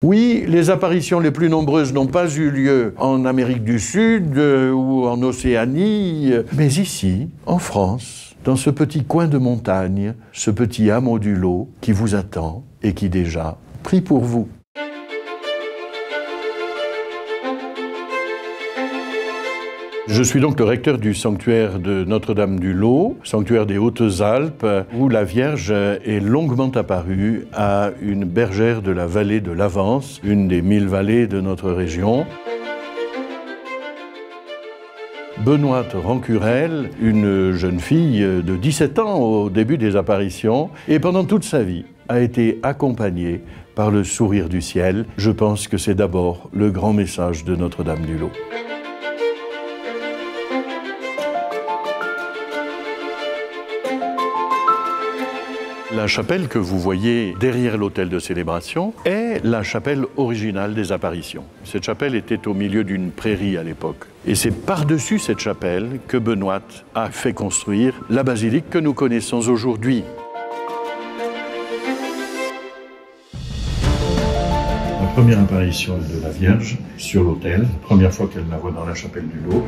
Oui, les apparitions les plus nombreuses n'ont pas eu lieu en Amérique du Sud ou en Océanie, mais ici, en France, dans ce petit coin de montagne, ce petit hameau du Lot qui vous attend et qui déjà prie pour vous. Je suis donc le recteur du sanctuaire de Notre-Dame du Lot, sanctuaire des Hautes-Alpes, où la Vierge est longuement apparue à une bergère de la vallée de l'Avance, une des 1000 vallées de notre région. Benoîte Rancurel, une jeune fille de 17 ans au début des apparitions, et pendant toute sa vie a été accompagnée par le sourire du ciel. Je pense que c'est d'abord le grand message de Notre-Dame du Lot. La chapelle que vous voyez derrière l'autel de célébration est la chapelle originale des apparitions. Cette chapelle était au milieu d'une prairie à l'époque. Et c'est par-dessus cette chapelle que Benoît a fait construire la basilique que nous connaissons aujourd'hui. La première apparition de la Vierge sur l'autel, la première fois qu'elle la voit dans la chapelle du Lot.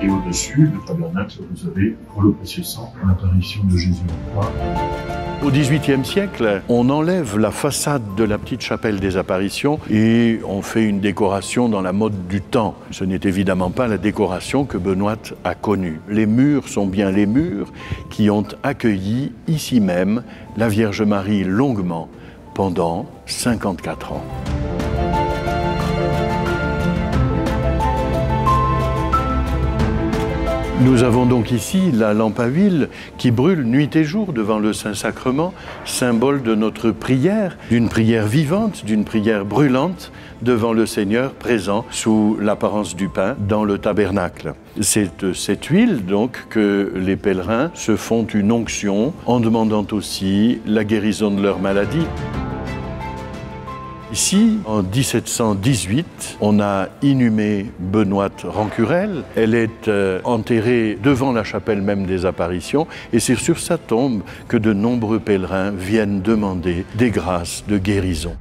Et au-dessus, le tabernacle, vous avez, pour le précieux sang, l'apparition de Jésus en croix. Au XVIIIe siècle, on enlève la façade de la petite chapelle des apparitions et on fait une décoration dans la mode du temps. Ce n'est évidemment pas la décoration que Benoît a connue. Les murs sont bien les murs qui ont accueilli ici même la Vierge Marie longuement pendant 54 ans. Nous avons donc ici la lampe à huile qui brûle nuit et jour devant le Saint-Sacrement, symbole de notre prière, d'une prière vivante, d'une prière brûlante devant le Seigneur présent sous l'apparence du pain dans le tabernacle. C'est cette huile donc que les pèlerins se font une onction en demandant aussi la guérison de leur maladie. Ici, en 1718, on a inhumé Benoît Rancurel. Elle est enterrée devant la chapelle même des apparitions et c'est sur sa tombe que de nombreux pèlerins viennent demander des grâces de guérison.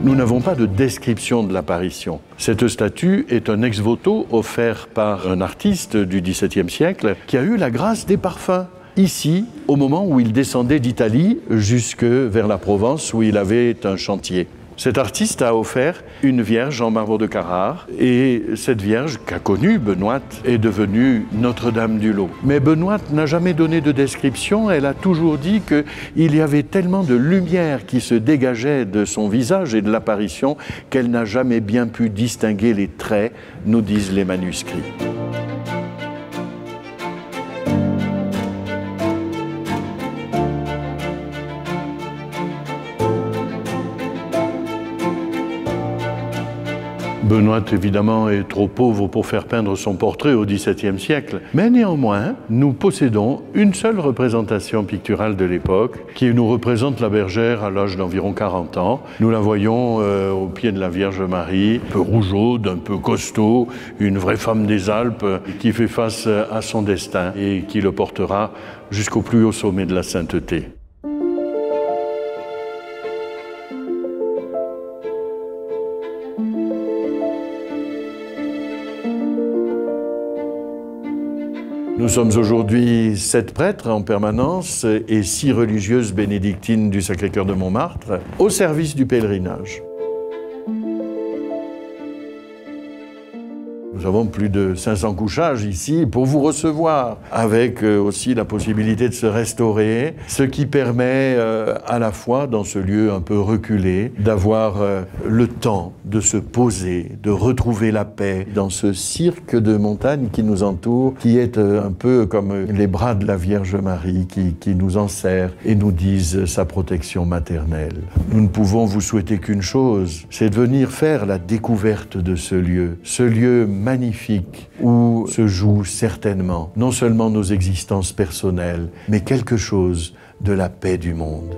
Nous n'avons pas de description de l'apparition. Cette statue est un ex-voto offert par un artiste du XVIIe siècle qui a eu la grâce des parfums. Ici, au moment où il descendait d'Italie jusque vers la Provence, où il avait un chantier. Cet artiste a offert une Vierge en marbre de Carrare, et cette Vierge qu'a connue Benoît est devenue Notre-Dame du Lot. Mais Benoît n'a jamais donné de description, elle a toujours dit qu'il y avait tellement de lumière qui se dégageait de son visage et de l'apparition qu'elle n'a jamais bien pu distinguer les traits, nous disent les manuscrits. Benoît, évidemment, est trop pauvre pour faire peindre son portrait au XVIIe siècle. Mais néanmoins, nous possédons une seule représentation picturale de l'époque qui nous représente la bergère à l'âge d'environ 40 ans. Nous la voyons au pied de la Vierge Marie, un peu rougeaude, un peu costaud, une vraie femme des Alpes qui fait face à son destin et qui le portera jusqu'au plus haut sommet de la sainteté. Nous sommes aujourd'hui 7 prêtres en permanence et 6 religieuses bénédictines du Sacré-Cœur de Montmartre au service du pèlerinage. Nous avons plus de 500 couchages ici pour vous recevoir, avec aussi la possibilité de se restaurer, ce qui permet à la fois, dans ce lieu un peu reculé, d'avoir le temps de se poser, de retrouver la paix dans ce cirque de montagne qui nous entoure, qui est un peu comme les bras de la Vierge Marie qui nous enserrent et nous disent sa protection maternelle. Nous ne pouvons vous souhaiter qu'une chose, c'est de venir faire la découverte de ce lieu magnifique où se jouent certainement non seulement nos existences personnelles, mais quelque chose de la paix du monde.